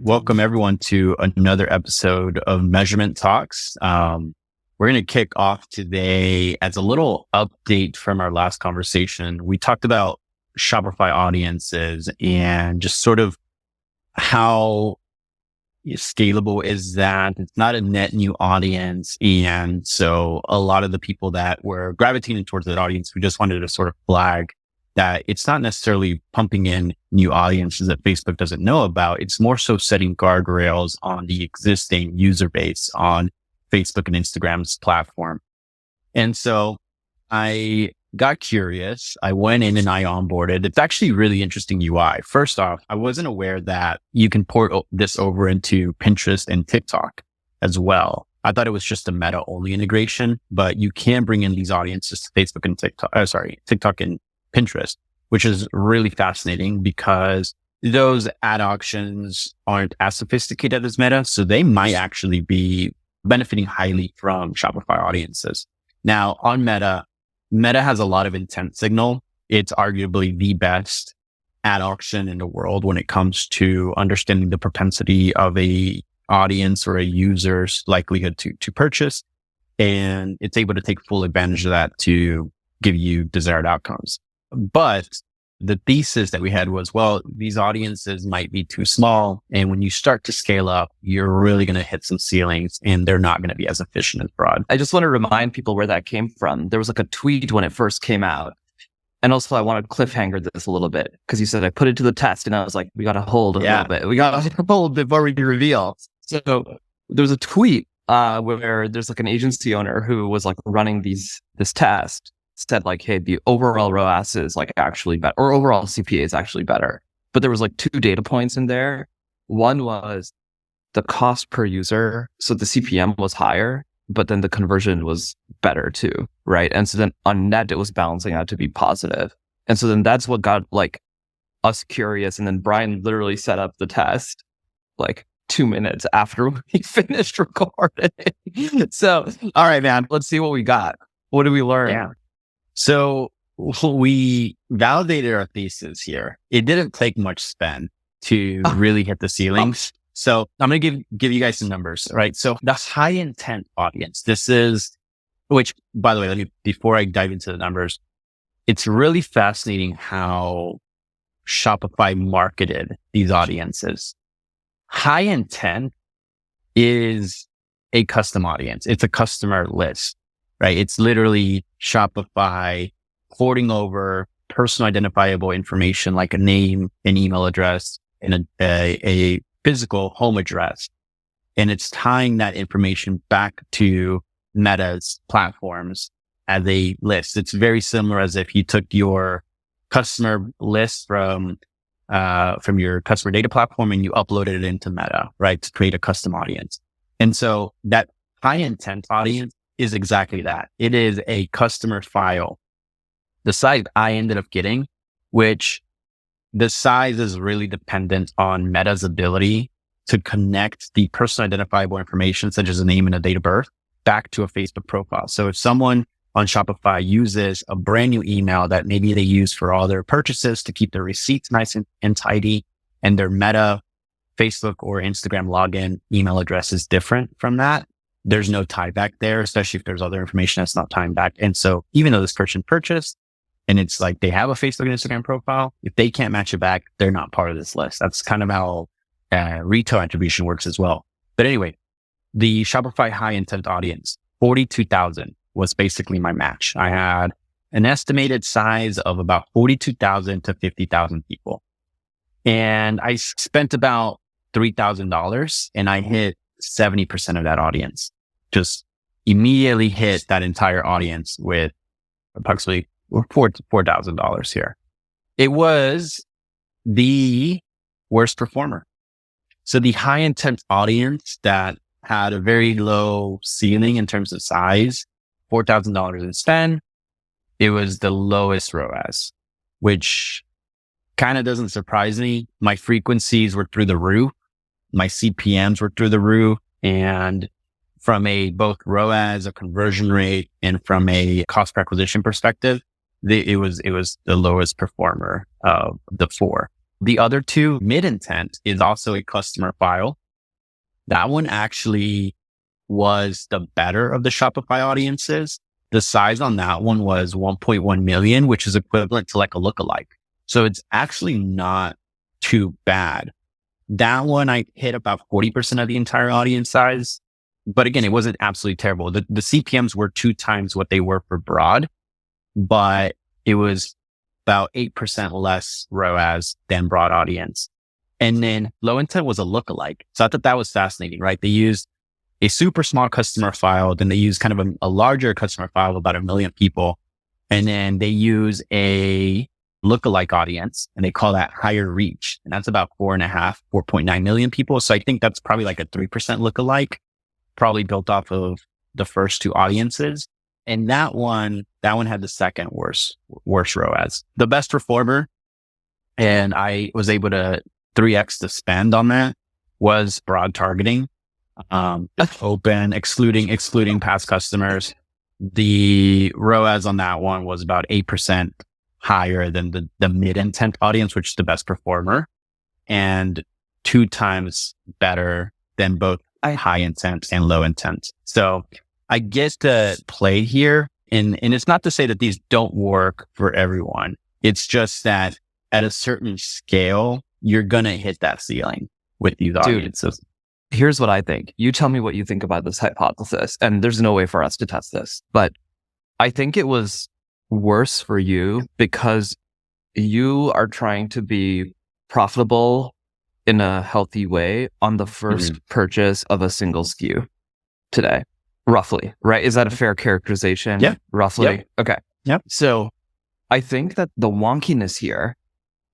welcome everyone to another episode of Measurement Talks. We're going to kick off today as a little update from our last conversation. We talked about Shopify audiences and just sort of how scalable is that. It's not a net new audience. And so a lot of the people that were gravitating towards that audience, we just wanted to sort of flag that it's not necessarily pumping in new audiences that Facebook doesn't know about. It's more so setting guardrails on the existing user base on Facebook and Instagram's platform. And so I got curious. I went in and I onboarded. It's actually really interesting UI. First off, I wasn't aware that you can port this over into Pinterest and TikTok as well. I thought it was just a Meta only integration, but you can bring in these audiences to Facebook and TikTok and Pinterest, which is really fascinating because those ad auctions aren't as sophisticated as Meta. So they might actually be benefiting highly from Shopify audiences. Now on Meta has a lot of intent signal. It's arguably the best ad auction in the world when it comes to understanding the propensity of a audience or a user's likelihood to purchase. And it's able to take full advantage of that to give you desired outcomes. But the thesis that we had was, well, these audiences might be too small. And when you start to scale up, you're really going to hit some ceilings and they're not going to be as efficient as broad. I just want to remind people where that came from. There was like a tweet when it first came out. And also I wanted to cliffhanger this a little bit because you said I put it to the test and I was like, we got to hold a little bit. We got to hold before we reveal. So there was a tweet where there's like an agency owner who was like running this test. Said like, hey, the overall ROAS is like actually better, or overall CPA is actually better. But there was like two data points in there. One was the cost per user. So the CPM was higher, but then the conversion was better too, right? And so then on net, it was balancing out to be positive. And so then that's what got like us curious. And then Bryan literally set up the test like 2 minutes after we finished recording. So, all right, man, let's see what we got. What did we learn? Yeah. So we validated our thesis here. It didn't take much spend to really hit the ceilings. So I'm going to give you guys some numbers, right? So the high intent audience, which by the way, before I dive into the numbers, it's really fascinating how Shopify marketed these audiences. High intent is a custom audience. It's a customer list. Right. It's literally Shopify porting over personal identifiable information like a name, an email address, and a physical home address. And it's tying that information back to Meta's platforms as a list. It's very similar as if you took your customer list from your customer data platform and you uploaded it into Meta, right, to create a custom audience. And so that high intent audience is exactly that. It is a customer file. The size I ended up getting, which the size is really dependent on Meta's ability to connect the personal identifiable information, such as a name and a date of birth, back to a Facebook profile. So if someone on Shopify uses a brand new email that maybe they use for all their purchases to keep their receipts nice and tidy, and their Meta, Facebook, or Instagram login email address is different from that, there's no tie back there, especially if there's other information that's not tying back. And so even though this person purchased and it's like they have a Facebook and Instagram profile, if they can't match it back, they're not part of this list. That's kind of how retail attribution works as well. But anyway, the Shopify high intent audience, 42,000 was basically my match. I had an estimated size of about 42,000 to 50,000 people. And I spent about $3,000 and I hit 70% of that audience. Just immediately hit that entire audience with approximately $4,000 here. It was the worst performer. So the high intent audience that had a very low ceiling in terms of size, $4,000 in spend, it was the lowest ROAS, which kind of doesn't surprise me. My frequencies were through the roof. My CPMs were through the roof. And from a both ROAS, a conversion rate, and from a cost per acquisition perspective, it was the lowest performer of the four. The other two, mid intent, is also a customer file. That one actually was the better of the Shopify audiences. The size on that one was 1.1 million, which is equivalent to like a lookalike. So it's actually not too bad. That one, I hit about 40% of the entire audience size. But again, it wasn't absolutely terrible. The CPMs were 2 times what they were for broad, but it was about 8% less ROAS than broad audience. And then low intent was a lookalike. So I thought that was fascinating, right? They used a super small customer file, then they use kind of a larger customer file of about 1 million people. And then they use a lookalike audience and they call that higher reach. And that's about 4.9 million people. So I think that's probably like a 3% lookalike, probably built off of the first two audiences. And that one had the second worst ROAS. The best performer, and I was able to 3x the spend on that, was broad targeting. Open, excluding past customers. The ROAS on that one was about 8% higher than the mid intent audience, which is the best performer, and 2 times better than both high intent and low intent. So I guess the play here, and it's not to say that these don't work for everyone. It's just that at a certain scale, you're going to hit that ceiling with these audiences. Here's what I think. You tell me what you think about this hypothesis. And there's no way for us to test this, but I think it was worse for you because you are trying to be profitable in a healthy way on the first purchase of a single SKU today, roughly, right? Is that a fair characterization? Yeah. Roughly? Yep. Okay. Yep. So I think that the wonkiness here,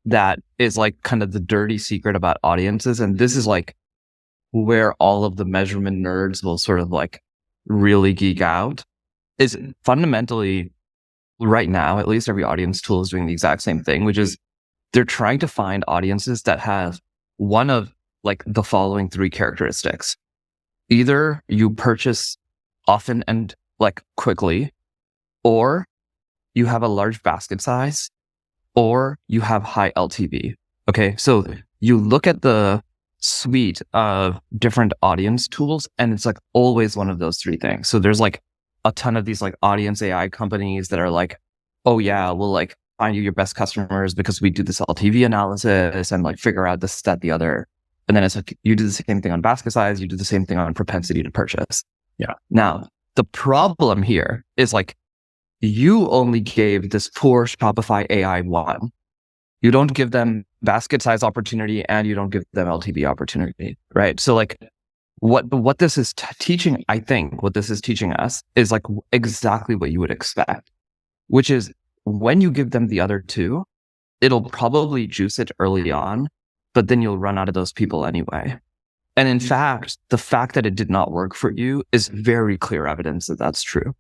that is like kind of the dirty secret about audiences, and this is like where all of the measurement nerds will sort of like really geek out, is fundamentally right now, at least every audience tool is doing the exact same thing, which is they're trying to find audiences that have one of like the following 3 characteristics. Either you purchase often and like quickly, or you have a large basket size, or you have high LTV. Okay. So you look at the suite of different audience tools and it's like always one of those 3 things. So there's like a ton of these like audience AI companies that are like, oh yeah, we'll like find you your best customers because we do this LTV analysis and like figure out this, that, the other. And then it's like, you do the same thing on basket size, you do the same thing on propensity to purchase. Yeah. Now, the problem here is like, you only gave this poor Shopify AI one. You don't give them basket size opportunity and you don't give them LTV opportunity, right? So like what this is teaching, I think what this is teaching us is like exactly what you would expect, which is when you give them the other 2, it'll probably juice it early on, but then you'll run out of those people anyway. And in fact, the fact that it did not work for you is very clear evidence that that's true.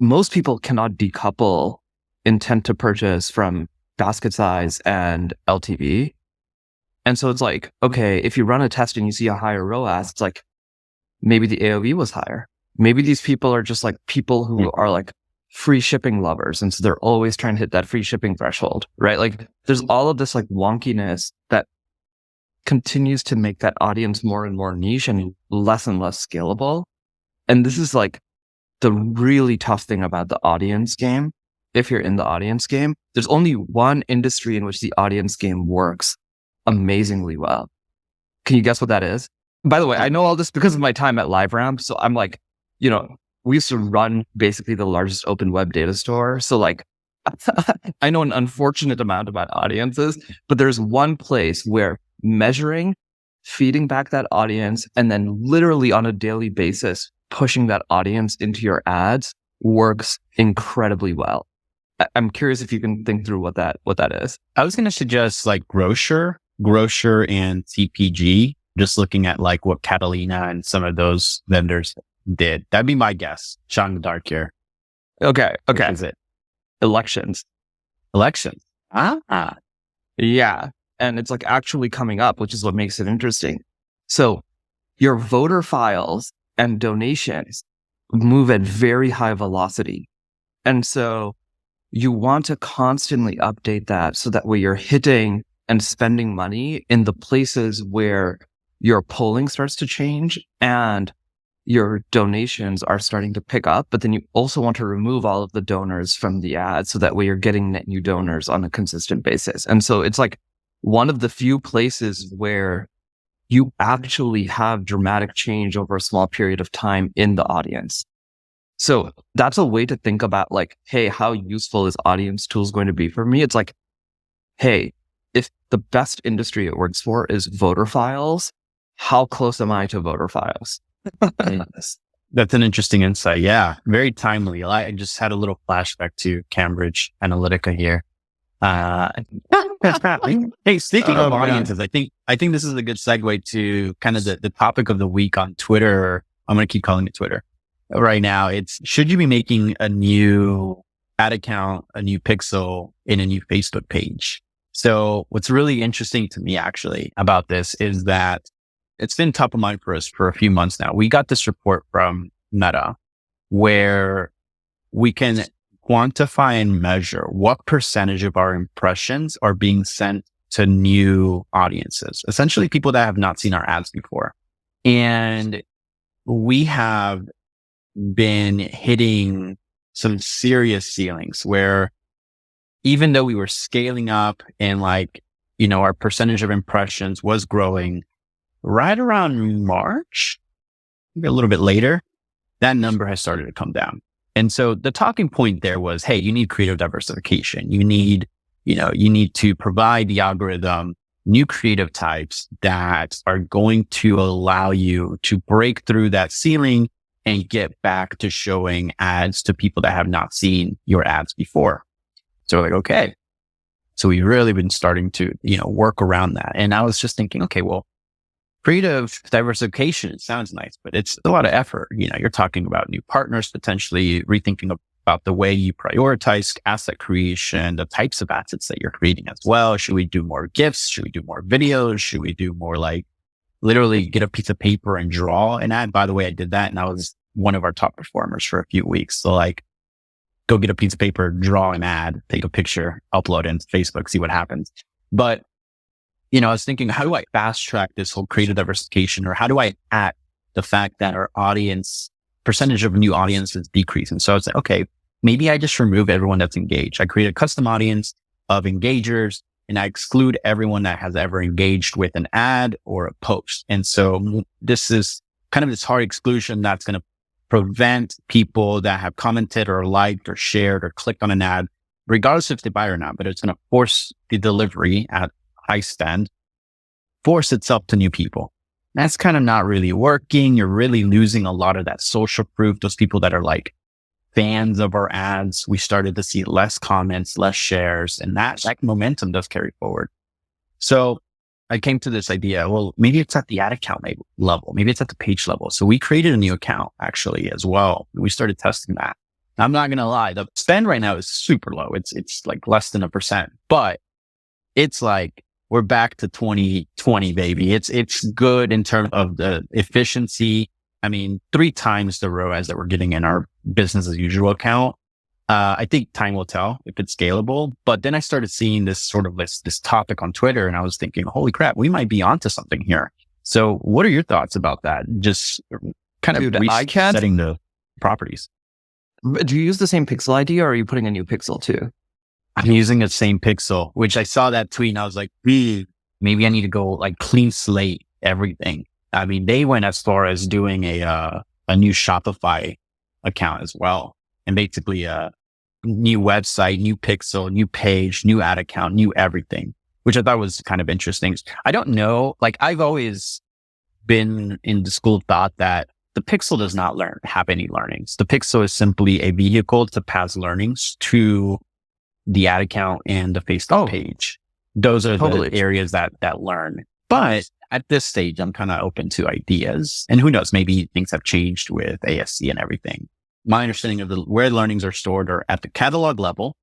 Most people cannot decouple intent to purchase from basket size and LTV. And so it's like, okay, if you run a test and you see a higher ROAS, it's like, maybe the AOV was higher. Maybe these people are just like people who are like free shipping lovers. And so they're always trying to hit that free shipping threshold, right? Like there's all of this like wonkiness that continues to make that audience more and more niche and less scalable. And this is like the really tough thing about the audience game. If you're in the audience game, there's only one industry in which the audience game works amazingly well. Can you guess what that is? By the way, I know all this because of my time at LiveRamp. So I'm like, we used to run basically the largest open web data store. So like, I know an unfortunate amount about audiences, but there's one place where measuring, feeding back that audience, and then literally on a daily basis, pushing that audience into your ads works incredibly well. I'm curious if you can think through what that is. I was going to suggest like Grocer and CPG, just looking at like what Catalina and some of those vendors did. That'd be my guess. Shot in the dark here. Okay. Which is it? Elections. Ah. Yeah. And it's like actually coming up, which is what makes it interesting. So your voter files and donations move at very high velocity. And so you want to constantly update that so that way you're hitting and spending money in the places where your polling starts to change and your donations are starting to pick up, but then you also want to remove all of the donors from the ad so that way you're getting net new donors on a consistent basis. And so it's like one of the few places where you actually have dramatic change over a small period of time in the audience. So that's a way to think about like, hey, how useful is audience tools going to be for me? It's like, hey, if the best industry it works for is voter files, how close am I to voter files? That's an interesting insight. Yeah, very timely. I just had a little flashback to Cambridge Analytica here. Hey, speaking of audiences, I think this is a good segue to kind of the topic of the week on Twitter. I'm going to keep calling it Twitter right now. It's, should you be making a new ad account, a new pixel in a new Facebook page? So what's really interesting to me actually about this is that it's been top of mind for us for a few months now. We got this report from Meta where we can quantify and measure what percentage of our impressions are being sent to new audiences, essentially people that have not seen our ads before. And we have been hitting some serious ceilings where even though we were scaling up and like, you know, our percentage of impressions was growing right around March, maybe a little bit later, that number has started to come down. And so the talking point there was, hey, you need creative diversification. You need to provide the algorithm new creative types that are going to allow you to break through that ceiling and get back to showing ads to people that have not seen your ads before. So we're like, okay. So we've really been starting to, work around that. And I was just thinking, okay, well, creative diversification, it sounds nice, but it's a lot of effort. You're talking about new partners, potentially rethinking about the way you prioritize asset creation, the types of assets that you're creating as well. Should we do more GIFs? Should we do more videos? Should we do more like literally get a piece of paper and draw an ad? By the way, I did that and I was one of our top performers for a few weeks. So like, go get a piece of paper, draw an ad, take a picture, upload it into Facebook, see what happens. But I was thinking, how do I fast track this whole creative diversification, or how do I act the fact that our percentage of new audience is decreasing? So I was like, okay, maybe I just remove everyone that's engaged. I create a custom audience of engagers and I exclude everyone that has ever engaged with an ad or a post. And so this is kind of this hard exclusion that's going to prevent people that have commented or liked or shared or clicked on an ad, regardless if they buy or not, but it's going to force the delivery at high spend, force itself to new people. That's kind of not really working. You're really losing a lot of that social proof. Those people that are like fans of our ads, we started to see less comments, less shares, and that momentum does carry forward. So I came to this idea, well, maybe it's at the ad account level. Maybe it's at the page level. So we created a new account actually as well. We started testing that. I'm not going to lie. The spend right now is super low. It's like less than 1%, but it's like, we're back to 2020, baby. It's good in terms of the efficiency. I mean, 3 times the ROAS that we're getting in our business as usual account. I think time will tell if it's scalable. But then I started seeing this sort of this topic on Twitter, and I was thinking, holy crap, we might be onto something here. So what are your thoughts about that? Just kind of resetting the properties. Do you use the same pixel ID or are you putting a new pixel too? I'm using the same pixel, which I saw that tweet and I was like, maybe I need to go like clean slate everything. I mean, they went as far as doing a new Shopify account as well. And basically a new website, new pixel, new page, new ad account, new everything, which I thought was kind of interesting. I don't know. Like I've always been in the school of thought that the pixel does not have any learnings. The pixel is simply a vehicle to pass learnings to the ad account and the Facebook page. Those are the areas that learn. But at this stage, I'm kind of open to ideas. And who knows, maybe things have changed with ASC and everything. My understanding of where learnings are stored are at the catalog level,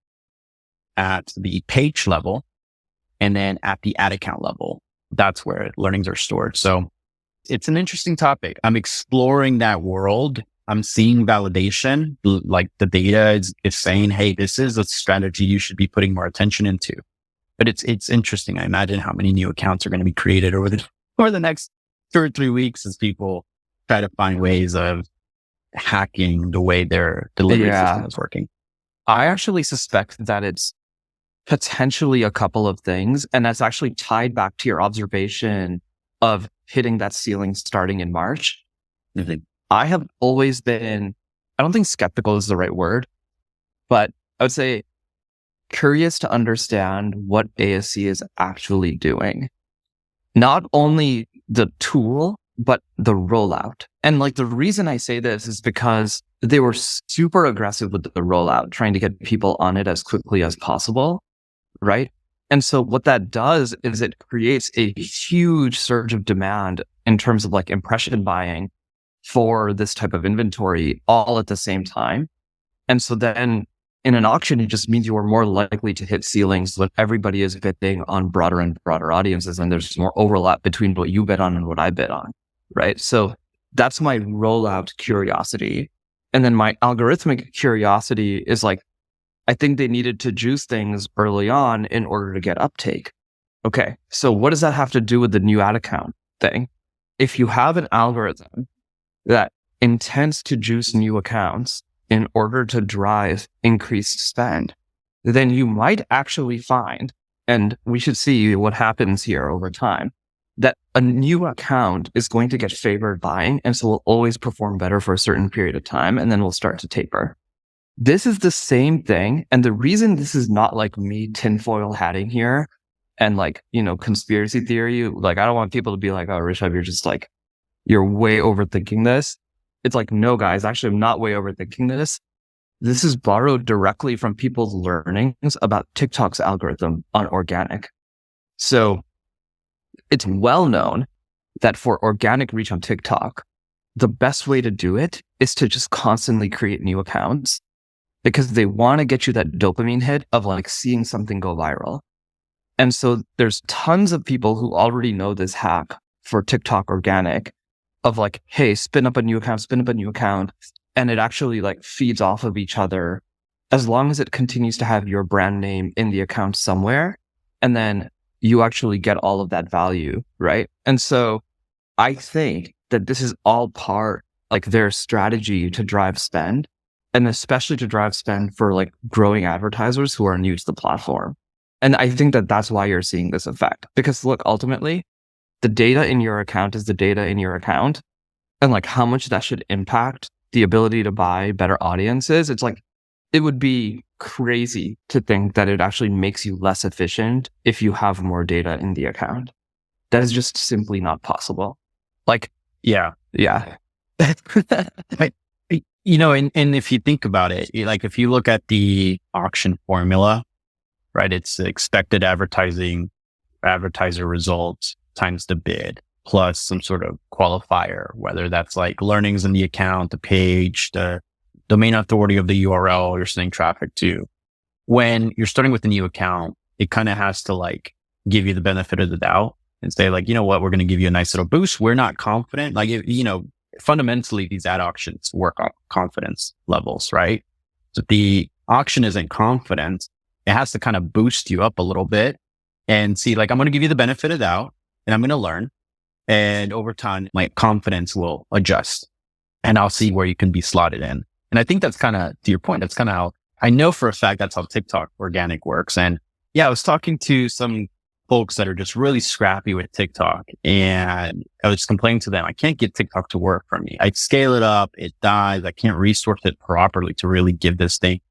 at the page level, and then at the ad account level. That's where learnings are stored. So it's an interesting topic. I'm exploring that world. I'm seeing validation, like the data is saying, hey, this is a strategy you should be putting more attention into. But it's interesting. I imagine how many new accounts are going to be created over the next 2 or 3 weeks as people try to find ways of hacking the way their delivery system is working. I actually suspect that it's potentially a couple of things. And that's actually tied back to your observation of hitting that ceiling starting in March. Mm-hmm. I have always been, I don't think skeptical is the right word, but I would say curious to understand what ASC is actually doing. Not only the tool, but the rollout. And like the reason I say this is because they were super aggressive with the rollout, trying to get people on it as quickly as possible, right? And so what that does is it creates a huge surge of demand in terms of like impression buying for this type of inventory all at the same time. And so then in an auction, it just means you are more likely to hit ceilings when everybody is bidding on broader and broader audiences, and there's more overlap between what you bid on and what I bid on, right? So that's my rollout curiosity. And then my algorithmic curiosity is like, I think they needed to juice things early on in order to get uptake. Okay, so what does that have to do with the new ad account thing? If you have an algorithm that intends to juice new accounts in order to drive increased spend, then you might actually find, and we should see what happens here over time, that a new account is going to get favored buying, and so will always perform better for a certain period of time, and then will start to taper. This is the same thing. And the reason this is not like me tinfoil hatting here and like, conspiracy theory, like I don't want people to be like, oh, Rishabh, you're just like, you're way overthinking this. It's like, no, guys, actually, I'm not way overthinking this. This is borrowed directly from people's learnings about TikTok's algorithm on organic. So it's well known that for organic reach on TikTok, the best way to do it is to just constantly create new accounts because they want to get you that dopamine hit of like seeing something go viral. And so there's tons of people who already know this hack for TikTok organic of like, hey, spin up a new account. And it actually like feeds off of each other as long as it continues to have your brand name in the account somewhere. And then you actually get all of that value, right? And so I think that this is all part like their strategy to drive spend, and especially to drive spend for like growing advertisers who are new to the platform. And I think that that's why you're seeing this effect. Because look, ultimately, the data in your account is the data in your account. And like how much that should impact the ability to buy better audiences. It's like, it would be crazy to think that it actually makes you less efficient if you have more data in the account. That is just simply not possible. Like, yeah. And if you think about it, like if you look at the auction formula, right, it's expected advertiser results times the bid plus some sort of qualifier, whether that's like learnings in the account, the page, the domain authority of the URL you're sending traffic to. When you're starting with a new account, it kind of has to like give you the benefit of the doubt and say like, you know what, we're going to give you a nice little boost. We're not confident. Like, fundamentally, these ad auctions work on confidence levels, right? So if the auction isn't confident, it has to kind of boost you up a little bit and see, like, I'm going to give you the benefit of the doubt and I'm going to learn. And over time, my confidence will adjust and I'll see where you can be slotted in. And I think that's kind of, to your point, that's kind of how I know for a fact that's how TikTok organic works. And yeah, I was talking to some folks that are just really scrappy with TikTok. And I was just complaining to them, I can't get TikTok to work for me. I scale it up, it dies. I can't resource it properly to really give this thing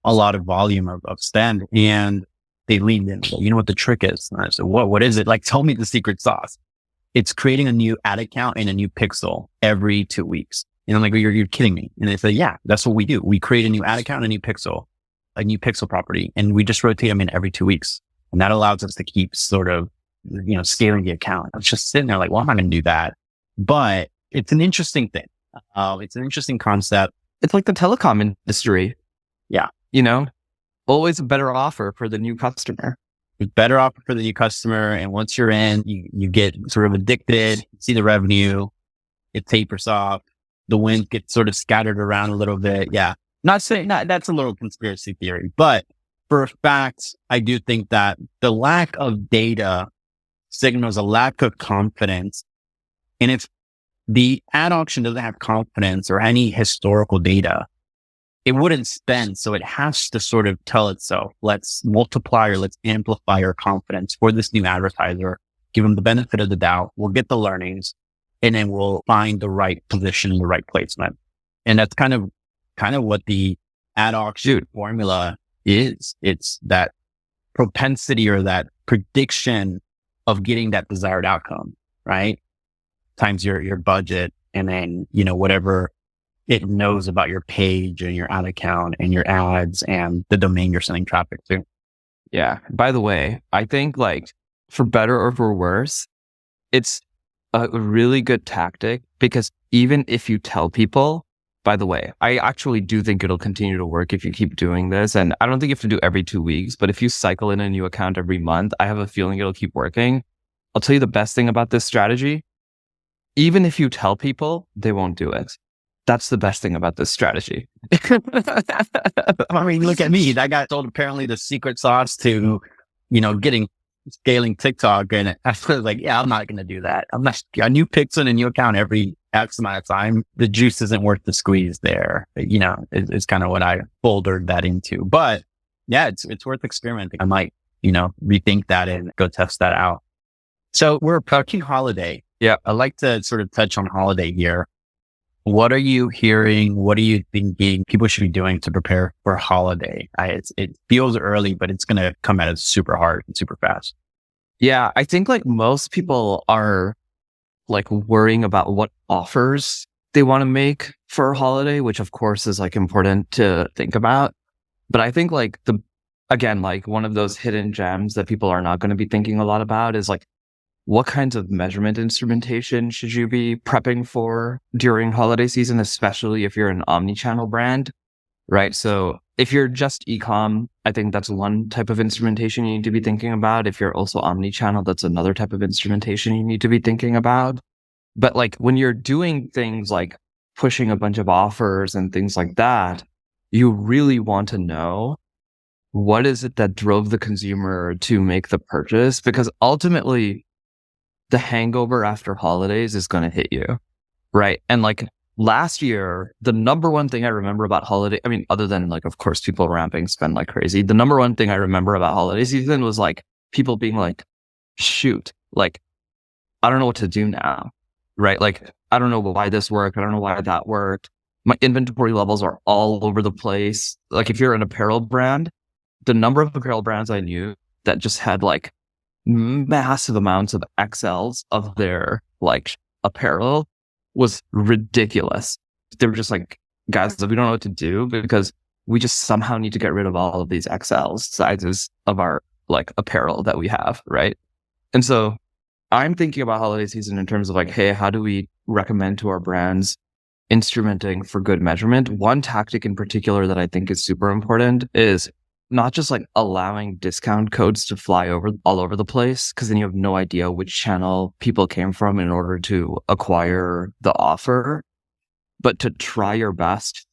a lot of volume of spend. And they leaned in. You know what the trick is? And I said, what is it? Like, tell me the secret sauce. It's creating a new ad account and a new pixel every 2 weeks. And I'm like, you're kidding me. And they say, yeah, that's what we do. We create a new ad account, a new pixel property, and we just rotate them in every 2 weeks. And that allows us to keep sort of, scaling the account. I was just sitting there like, well, I'm not going to do that. But it's an interesting thing. It's an interesting concept. It's like the telecom industry. Yeah. Always a better offer for the new customer. Better offer for the new customer. And once you're in, you get sort of addicted, you see the revenue, it tapers off, the wind gets sort of scattered around a little bit. Yeah. Not saying that's a little conspiracy theory, but for a fact, I do think that the lack of data signals a lack of confidence. And if the ad auction doesn't have confidence or any historical data, it wouldn't spend. So it has to sort of tell itself, let's multiply or let's amplify our confidence for this new advertiser, give them the benefit of the doubt. We'll get the learnings and then we'll find the right position and the right placement. And that's kind of what the ad auction formula is. It's that propensity or that prediction of getting that desired outcome, right? Times your budget and then, whatever it knows about your page and your ad account and your ads and the domain you're sending traffic to. Yeah. By the way, I think for better or for worse, it's a really good tactic because even if you tell people, by the way, I actually do think it'll continue to work if you keep doing this. And I don't think you have to do every 2 weeks, but if you cycle in a new account every month, I have a feeling it'll keep working. I'll tell you the best thing about this strategy. Even if you tell people, they won't do it. That's the best thing about this strategy. I mean, look at me. That guy told apparently the secret sauce to, scaling TikTok. And I was like, yeah, I'm not going to do that. A new pixel and a new account every X amount of time. The juice isn't worth the squeeze there. It's kind of what I bouldered that into. But yeah, it's worth experimenting. I might, rethink that and go test that out. So we're approaching holiday. Yeah. I'd like to sort of touch on holiday here. What are you hearing? What are you thinking people should be doing to prepare for holiday? It feels early, but it's going to come at us super hard and super fast. Yeah. I think most people are worrying about what offers they want to make for a holiday, which of course is important to think about. But I think one of those hidden gems that people are not going to be thinking a lot about is what kinds of measurement instrumentation should you be prepping for during holiday season, especially if you're an omni-channel brand, right? So if you're just e-com, I think that's one type of instrumentation you need to be thinking about. If you're also omni-channel, that's another type of instrumentation you need to be thinking about. But when you're doing things like pushing a bunch of offers and things like that, you really want to know what is it that drove the consumer to make the purchase? Because ultimately, the hangover after holidays is going to hit you, right? And last year, the number one thing I remember about holiday, I mean, other than of course, people ramping spend like crazy. The number one thing I remember about holiday season was people being shoot, I don't know what to do now, right? I don't know why this worked. I don't know why that worked. My inventory levels are all over the place. If you're an apparel brand, the number of apparel brands I knew that just had massive amounts of XLs of their apparel was ridiculous. They were just guys, we don't know what to do because we just somehow need to get rid of all of these XL sizes of our apparel that we have, right? And so I'm thinking about holiday season in terms of hey, how do we recommend to our brands instrumenting for good measurement? One tactic in particular that I think is super important is not just allowing discount codes to fly all over the place, because then you have no idea which channel people came from in order to acquire the offer, but to try your best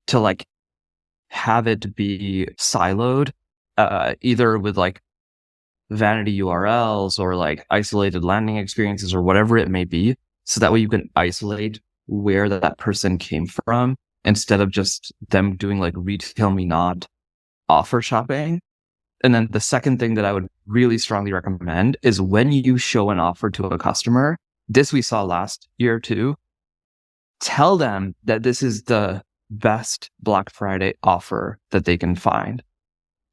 to have it be siloed, either with vanity URLs or isolated landing experiences or whatever it may be. So that way you can isolate where that person came from instead of just them doing retail me not offer shopping. And then the second thing that I would really strongly recommend is when you show an offer to a customer, this we saw last year too, tell them that this is the best Black Friday offer that they can find.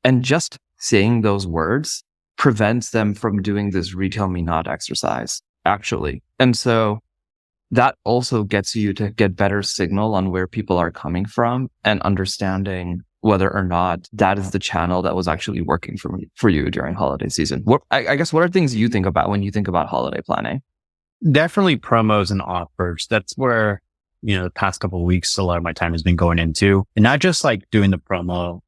And just saying those words prevents them from doing this retail me not exercise, actually. And so that also gets you to get better signal on where people are coming from and understanding whether or not that is the channel that was actually working for you during holiday season. I guess what are things you think about when you think about holiday planning? Definitely promos and offers. That's where, the past couple of weeks, a lot of my time has been going into, and not just doing the promo,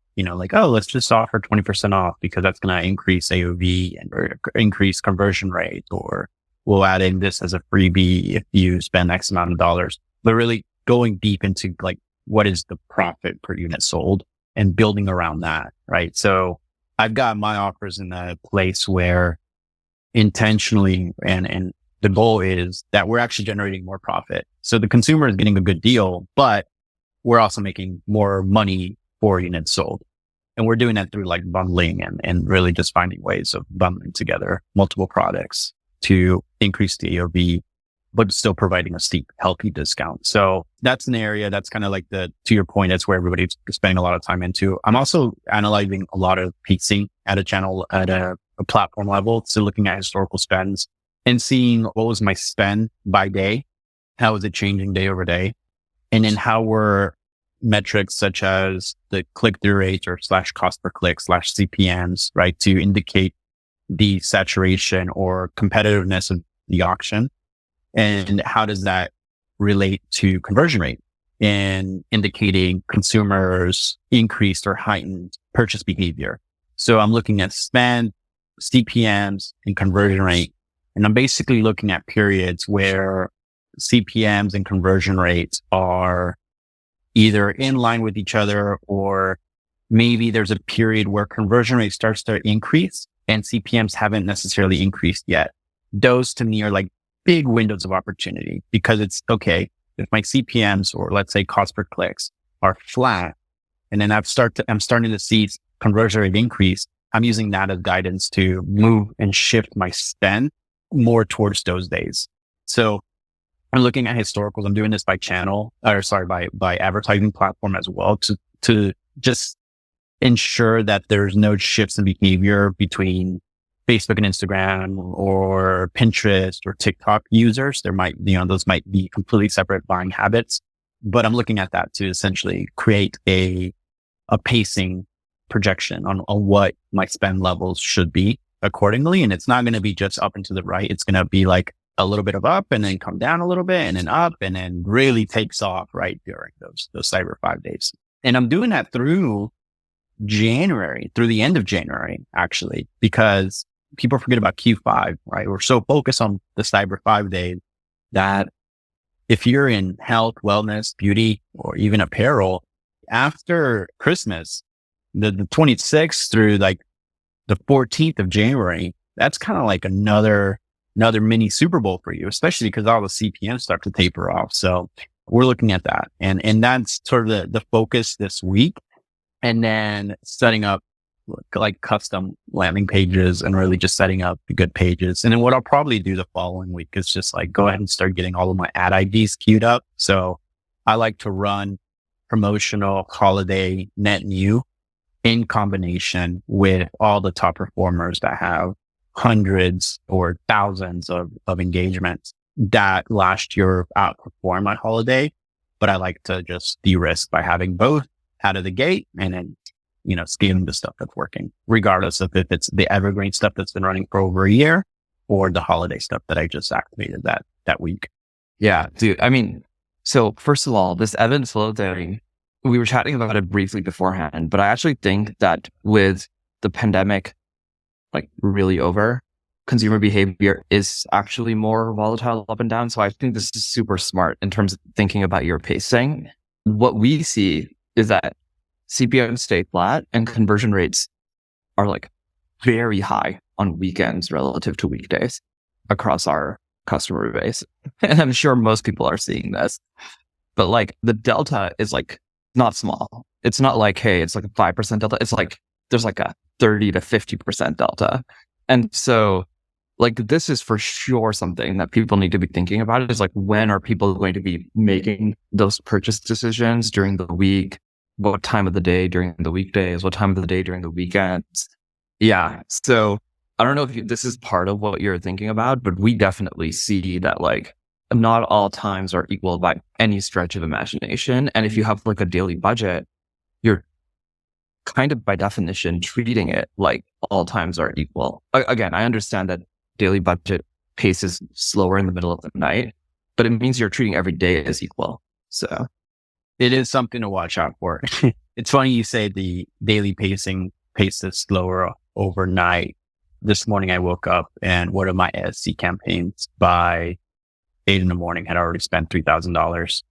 oh, let's just offer 20% off because that's going to increase AOV or increase conversion rate, or we'll add in this as a freebie if you spend X amount of dollars, but really going deep into what is the profit per unit sold and building around that, right? So I've got my offers in a place where intentionally and the goal is that we're actually generating more profit. So the consumer is getting a good deal, but we're also making more money for units sold. And we're doing that through like bundling and really just finding ways of bundling together multiple products to increase the AOV, but still providing a steep, healthy discount. So that's an area that's kind of like to your point, that's where everybody's spending a lot of time into. I'm also analyzing a lot of pacing at a channel, at a platform level. So looking at historical spends and seeing what was my spend by day, how is it changing day over day? And then how were metrics such as the click-through rate or / cost per click / CPMs, right? To indicate the saturation or competitiveness of the auction. And how does that relate to conversion rate and indicating consumers' increased or heightened purchase behavior? So I'm looking at spend, CPMs, and conversion rate. And I'm basically looking at periods where CPMs and conversion rates are either in line with each other, or maybe there's a period where conversion rate starts to increase and CPMs haven't necessarily increased yet. Those to me are like big windows of opportunity, because it's okay. If my CPMs, or let's say cost per clicks, are flat, and then I'm starting to see conversion rate increase, I'm using that as guidance to move and shift my spend more towards those days. So I'm looking at historicals. I'm doing this by channel, by advertising platform as well, to just ensure that there's no shifts in behavior between Facebook and Instagram or Pinterest or TikTok users. There might, those might be completely separate buying habits, but I'm looking at that to essentially create a pacing projection on what my spend levels should be accordingly. And it's not going to be just up and to the right. It's going to be like a little bit of up and then come down a little bit and then up and then really takes off right during those Cyber 5 days. And I'm doing that through the end of January, actually, because people forget about Q5, right? We're so focused on the Cyber 5 days that if you're in health, wellness, beauty, or even apparel, after Christmas, the 26th through like the 14th of January, that's kind of like another mini Super Bowl for you, especially because all the CPMs start to taper off. So we're looking at that. And that's sort of the focus this week. And then setting up like custom landing pages and really just setting up the good pages. And then what I'll probably do the following week is just like go ahead and start getting all of my ad IDs queued up. So I like to run promotional holiday net new in combination with all the top performers that have hundreds or thousands of engagements that last year outperformed my holiday. But I like to just de-risk by having both out of the gate and then, scaling the stuff that's working, regardless of if it's the evergreen stuff that's been running for over a year or the holiday stuff that I just activated that week. Yeah, dude. I mean, so first of all, this ebb and flow thing, we were chatting about it briefly beforehand, but I actually think that with the pandemic like really over, consumer behavior is actually more volatile up and down. So I think this is super smart in terms of thinking about your pacing. What we see is that CPMs stay flat and conversion rates are like very high on weekends relative to weekdays across our customer base. And I'm sure most people are seeing this, but like the delta is like not small. It's not like, hey, it's like a 5% delta. It's like there's like a 30 to 50% delta. And so like this is for sure something that people need to be thinking about. Is like, when are people going to be making those purchase decisions during the week? What time of the day during the weekdays? What time of the day during the weekends? Yeah. So I don't know if this is part of what you're thinking about, but we definitely see that like not all times are equal by any stretch of imagination. And if you have like a daily budget, you're kind of by definition treating it like all times are equal. Again, I understand that daily budget pace is slower in the middle of the night, but it means you're treating every day as equal. So it is something to watch out for. It's funny you say the daily pace is slower overnight. This morning I woke up and one of my ASC campaigns by 8 a.m. had already spent $3,000,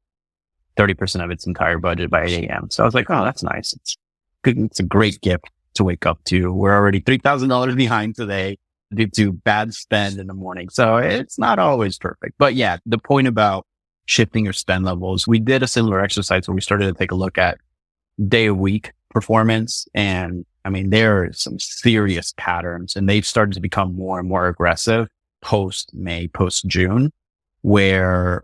30% of its entire budget by 8 a.m. So I was like, oh, that's nice. It's good. It's a great gift to wake up to. We're already $3,000 behind today due to bad spend in the morning. So it's not always perfect. But yeah, the point about shifting your spend levels, we did a similar exercise where we started to take a look at day of week performance. And I mean, there are some serious patterns, and they've started to become more and more aggressive post May, post June, where,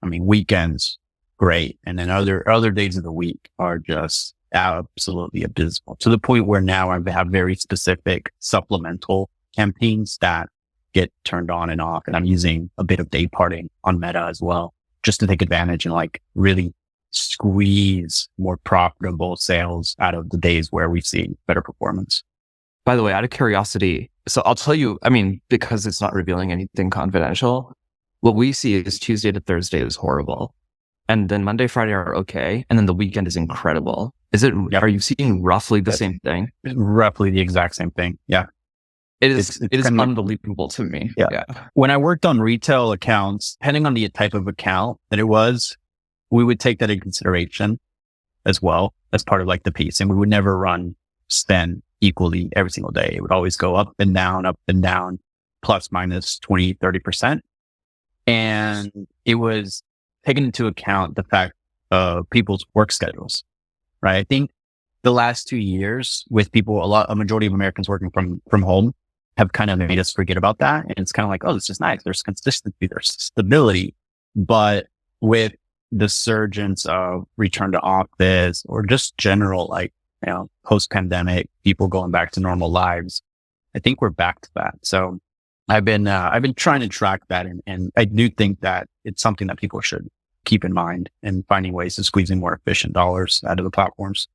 I mean, weekends, great. And then other days of the week are just absolutely abysmal, to the point where now I have very specific supplemental campaigns that get turned on and off. And I'm using a bit of day parting on Meta as well, just to take advantage and like really squeeze more profitable sales out of the days where we see better performance. By the way, out of curiosity, so I'll tell you, I mean, because it's not revealing anything confidential, what we see is Tuesday to Thursday is horrible. And then Monday, Friday are okay. And then the weekend is incredible. Yep. Are you seeing roughly the same thing? Roughly the exact same thing. Yeah. It is unbelievable to me. Yeah. When I worked on retail accounts, depending on the type of account that it was, we would take that in consideration as well as part of like the piece. And we would never run spend equally every single day. It would always go up and down, plus minus 20, 30%. And it was taking into account the fact of people's work schedules, right? I think the last 2 years with people, a majority of Americans working from home have kind of made us forget about that. And it's kind of like, oh, this is nice. There's consistency, there's stability. But with the surgence of return to office or just general, like, you know, post-pandemic, people going back to normal lives, I think we're back to that. So I've been trying to track that. And I do think that it's something that people should keep in mind and finding ways to squeezing more efficient dollars out of the platforms.